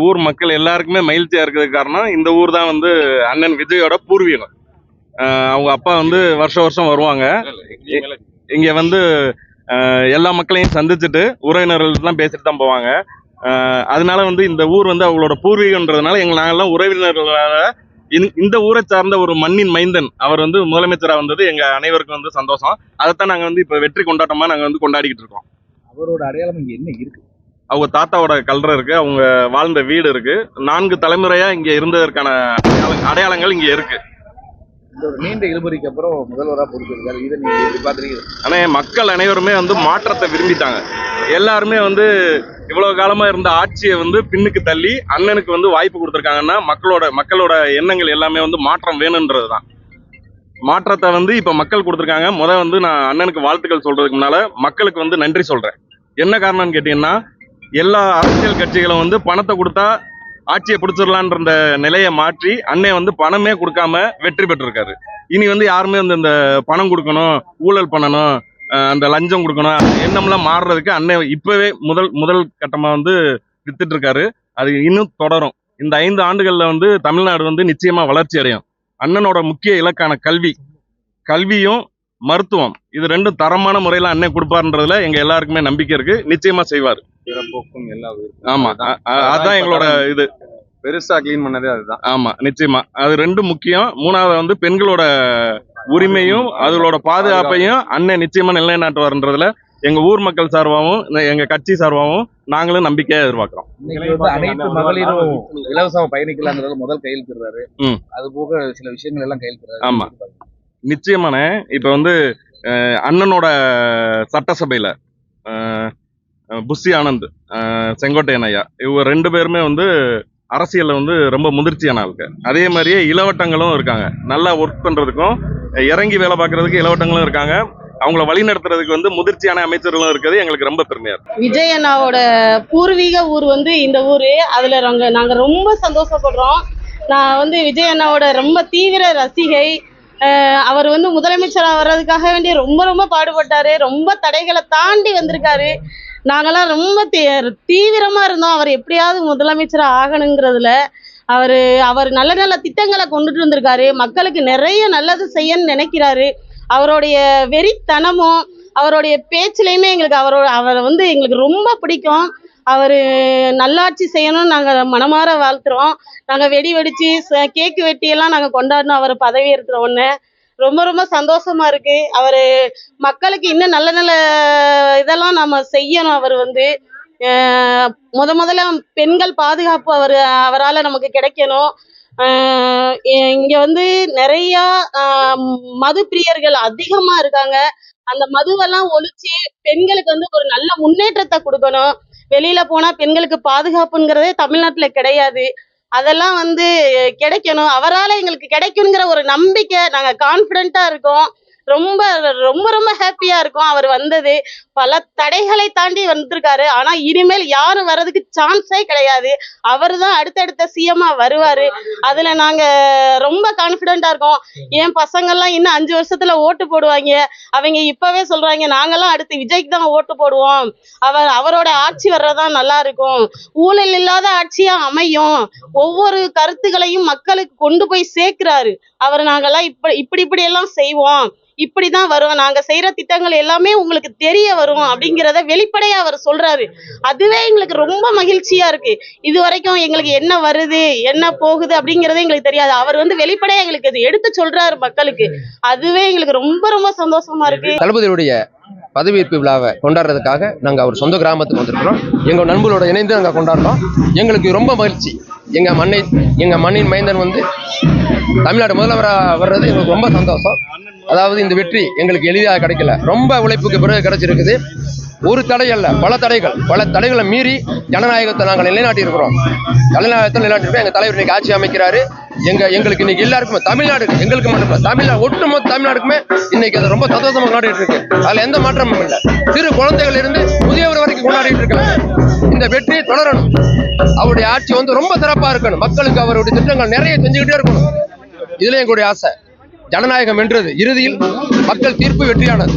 ஊர் மக்கள் எல்லாருக்குமே மகிழ்ச்சியா இருக்கிறதுக்கு காரணம் இந்த ஊர் தான் வந்து அண்ணன் விஜயோட பூர்வீகம். அவங்க அப்பா வந்து வருஷம் வருஷம் வருவாங்க இங்க வந்து எல்லா மக்களையும் சந்திச்சுட்டு உறவினர்கள்லாம் பேசிட்டு தான் போவாங்க. அதனால வந்து இந்த ஊர் வந்து அவங்களோட பூர்வீகன்றதுனால நாங்கெல்லாம் உறவினர்களால இந்த ஊரை சார்ந்த ஒரு மண்ணின் மைந்தன் அவர் வந்து முதலமைச்சரா வந்தது எங்க அனைவருக்கும் வந்து சந்தோஷம். அதைத்தான் நாங்க வந்து இப்ப வெற்றி கொண்டாட்டமா நாங்க வந்து கொண்டாடிக்கிட்டு இருக்கோம். அவரோட அடையாளம் இங்க என்ன இருக்கு? அவங்க தாத்தாவோட கல்ற இருக்கு, அவங்க வாழ்ந்த வீடு இருக்கு, 4 தலைமுறையா இங்க இருந்ததற்கான அடையாளங்கள் இங்க இருக்கு. இந்த ஒரு நீண்ட இழுபறிக்கு அப்புறம் முதல்வரா பொறுத்திருக்காரு, இதை நீங்க எப்படி பாக்குறீங்க? ஆனா மக்கள் அனைவருமே வந்து மாற்றத்தை விரும்பிட்டாங்க. எல்லாருமே வந்து இவ்வளவு காலமா இருந்த ஆட்சியை வந்து பின்னுக்கு தள்ளி அண்ணனுக்கு வந்து வாய்ப்பு கொடுத்துருக்காங்கன்னா மக்களோட எண்ணங்கள் எல்லாமே வந்து மாற்றம் வேணும்ன்றதுதான். மாற்றத்தை வந்து இப்ப மக்கள் கொடுத்துருக்காங்க. வந்து நான் அண்ணனுக்கு வாழ்த்துக்கள் சொல்றதுக்கு முன்னால மக்களுக்கு வந்து நன்றி சொல்றேன். என்ன காரணம்னு கேட்டீங்கன்னா, எல்லா அரசியல் கட்சிகளும் வந்து பணத்தை கொடுத்தா ஆட்சியை பிடிச்சிடலான்ற நிலையை மாற்றி அண்ணன் வந்து பணமே கொடுக்காம வெற்றி பெற்றிருக்காரு. இனி வந்து யாருமே வந்து இந்த பணம் கொடுக்கணும், ஊழல் பண்ணணும், அந்த லஞ்சம் கொடுக்கணும் எண்ணம்லாம் மாறுறதுக்கு அண்ணன் இப்பவே முதல் கட்டமா வந்து வித்துட்டு இருக்காரு. அது இன்னும் தொடரும். இந்த 5 ஆண்டுகள்ல வந்து தமிழ்நாடு வந்து நிச்சயமா வளர்ச்சி அடையும். அண்ணனோட முக்கிய இலக்கான கல்வியும் மருத்துவம், இது 2 தரமான முறையில அண்ணன் கொடுப்பாருன்றதுல எங்க எல்லாருக்குமே நம்பிக்கை இருக்கு. நிச்சயமா செய்வாரு. ஆமா, அதான் எங்களோட இது. பெருசா கிளீன் பண்ணதே அதுதான். ஆமா, நிச்சயமா அது 2 முக்கியம். 3வது வந்து பெண்களோட உரிமையும் அதோட பாதுகாப்பையும் அண்ணன் நிச்சயமா நிலைநாட்டுவார்ன்றதுல எங்க ஊர் மக்கள் சார்பாகவும் எங்க கட்சி சார்பாகவும் நாங்களும் நம்பிக்கையா எதிர்பார்க்கிறோம். அனைத்து மகளிரும் இலவசமா பயணிக்கலாம்ன்றது முதல் கையெழுத்துறாரு. அது போக சில விஷயங்கள் எல்லாம் கையெழுத்துறாரு. ஆமா, நிச்சயமான இப்ப வந்து அண்ணனோட சட்டசபையில புஷி ஆனந்த், செங்கோட்டையன் ஐயா, இவங்க 2 பேருமே வந்து அரசியல்ல வந்து ரொம்ப முதிர்ச்சியான ஆளுங்க. அதே மாதிரியே இளவட்டங்களும் இருக்காங்க. நல்லா ஒர்க் பண்றதுக்கும் இறங்கி வேலை பார்க்கறதுக்கு இளவட்டங்களும் இருக்காங்க. அவங்கள வழி நடத்துறதுக்கு வந்து முதிர்ச்சியான அமைச்சர்களும் இருக்கிறது எங்களுக்கு ரொம்ப பெருமையா இருக்கு. விஜய் அண்ணாவோட பூர்வீக ஊர் வந்து இந்த ஊரு. அதுல நாங்க ரொம்ப சந்தோஷப்படுறோம். நான் வந்து விஜய் அண்ணாவோட ரொம்ப தீவிர ரசிகை. அவர் வந்து முதலமைச்சராக வர்றதுக்காக வேண்டி ரொம்ப ரொம்ப பாடுபட்டாரு. ரொம்ப தடைகளை தாண்டி வந்திருக்காரு. நாங்கெல்லாம் ரொம்ப தீவிரமா இருந்தோம் அவர் எப்படியாவது முதலமைச்சராக ஆகணுங்கிறதுல. அவர் நல்ல நல்ல திட்டங்களை கொண்டுட்டு வந்திருக்காரு. மக்களுக்கு நிறைய நல்லது செய்யணும்னு நினைக்கிறாரு. அவருடைய வெறித்தனமும் அவருடைய பேச்சிலையுமே எங்களுக்கு அவரை வந்து எங்களுக்கு ரொம்ப பிடிக்கும். அவர் நல்லாட்சி செய்யணும்னு நாங்கள் மனமாற வாழ்த்துறோம். நாங்கள் வெடி வெடிச்சு கேக்கு வெட்டியெல்லாம் நாங்கள் கொண்டாடணும் அவர் பதவி ஏற்கிற ஒன்று. ரொம்ப ரொம்ப சந்தோஷமா இருக்கு. அவர் மக்களுக்கு இன்னும் நல்ல நல்ல இதெல்லாம் நம்ம செய்யணும். அவர் வந்து முதல்ல பெண்கள் பாதுகாப்பு அவரால் நமக்கு கிடைக்கணும். இங்க வந்து நிறைய மது பிரியர்கள் அதிகமா இருக்காங்க. அந்த மதுவெல்லாம் ஒழிச்சு பெண்களுக்கு வந்து ஒரு நல்ல முன்னேற்றத்தை கொடுக்கணும். வெளியில போனா பெண்களுக்கு பாதுகாப்புங்கிறதே தமிழ்நாட்டுல கிடையாது. அதெல்லாம் வந்து கிடைக்கணும். அவரால் எங்களுக்கு கிடைக்குங்கிற ஒரு நம்பிக்கை, நாங்க கான்ஃபிடென்ட்டா இருக்கோம். ரொம்ப ரொம்ப ரொம்ப ஹாப்பியா இருக்கும். அவர் வந்தது பல தடைகளை தாண்டி வந்திருக்காரு. ஆனா இனிமேல் யாரும் வர்றதுக்கு சான்ஸே கிடையாது. அவர் தான் அடுத்தடுத்த சிஎம்மா வருவாரு. அதுல நாங்க ரொம்ப கான்ஃபிடென்ட்டா இருக்கோம். என் பசங்கள்லாம் இன்னும் 5 வருஷத்துல ஓட்டு போடுவாங்க. அவங்க இப்பவே சொல்றாங்க, நாங்கெல்லாம் அடுத்து விஜய்க்கு தான் ஓட்டு போடுவோம். அவரோட ஆட்சி வர்றதான் நல்லா இருக்கும். ஊழல் இல்லாத ஆட்சியா அமையும். ஒவ்வொரு கருத்துக்களையும் மக்களுக்கு கொண்டு போய் சேர்க்கிறாரு அவர். நாங்கெல்லாம் இப்படி எல்லாம் செய்வோம், இப்படிதான் வரும், நாங்க செய்யற திட்டங்கள் எல்லாமே உங்களுக்கு தெரிய வரும் அப்படிங்கிறத வெளிப்படையா அவர் சொல்றாரு. அதுவே எங்களுக்கு ரொம்ப மகிழ்ச்சியா இருக்கு. இது வரைக்கும் எங்களுக்கு என்ன வருது என்ன போகுது அப்படிங்கறதே எங்களுக்கு தெரியாது. அவர் வந்து வெளிப்படையா எங்களுக்கு அது எடுத்து சொல்றாரு மக்களுக்கு. அதுவே எங்களுக்கு ரொம்ப ரொம்ப சந்தோஷமா இருக்கு. தளபதியுடைய பதவியேற்பு விழாவை கொண்டாடுறதுக்காக நாங்கள் அவர் சொந்த கிராமத்துக்கு வந்திருக்கிறோம். எங்கள் நண்பர்களோட இணைந்து நாங்கள் கொண்டாடுறோம். எங்களுக்கு ரொம்ப மகிழ்ச்சி. எங்கள் மண்ணின் மைந்தன் வந்து தமிழ்நாடு முதல்வராக வர்றது எங்களுக்கு ரொம்ப சந்தோஷம். அதாவது இந்த வெற்றி எங்களுக்கு எளிதாக கிடைக்கல, ரொம்ப உழைப்புக்கு பிறகு கிடைச்சிருக்குது. ஒரு தடை அல்ல, பல தடைகளை மீறி ஜனநாயகத்தை நாங்கள் நிலைநாட்டி இருக்கிறோம். எங்கள் தலைவர் இன்னைக்கு ஆட்சி அமைக்கிறாரு. எங்களுக்கு இன்னைக்கு எல்லாருக்குமே, தமிழ்நாடு எங்களுக்கு மட்டும் இல்லை, ஒட்டுமொத்த தமிழ்நாடுக்குமே இன்னைக்கு அது ரொம்ப சந்தோஷமா கொண்டாடிட்டு இருக்கு. அதுல எந்த மாற்றமும் இல்லை. சிறு குழந்தைகள் இருந்து முதியவர் வரைக்கும் கொண்டாடிட்டு இருக்காங்க. இந்த வெற்றி தொடரணும். அவருடைய ஆட்சி வந்து ரொம்ப சிறப்பா இருக்கணும். மக்களுக்கு அவருடைய திட்டங்கள் நிறைய செஞ்சுக்கிட்டே இருக்கணும். இதுல எங்களுடைய ஆசை. ஜனநாயகம் வென்றது. இறுதியில் மக்கள் தீர்ப்பு வெற்றியானது.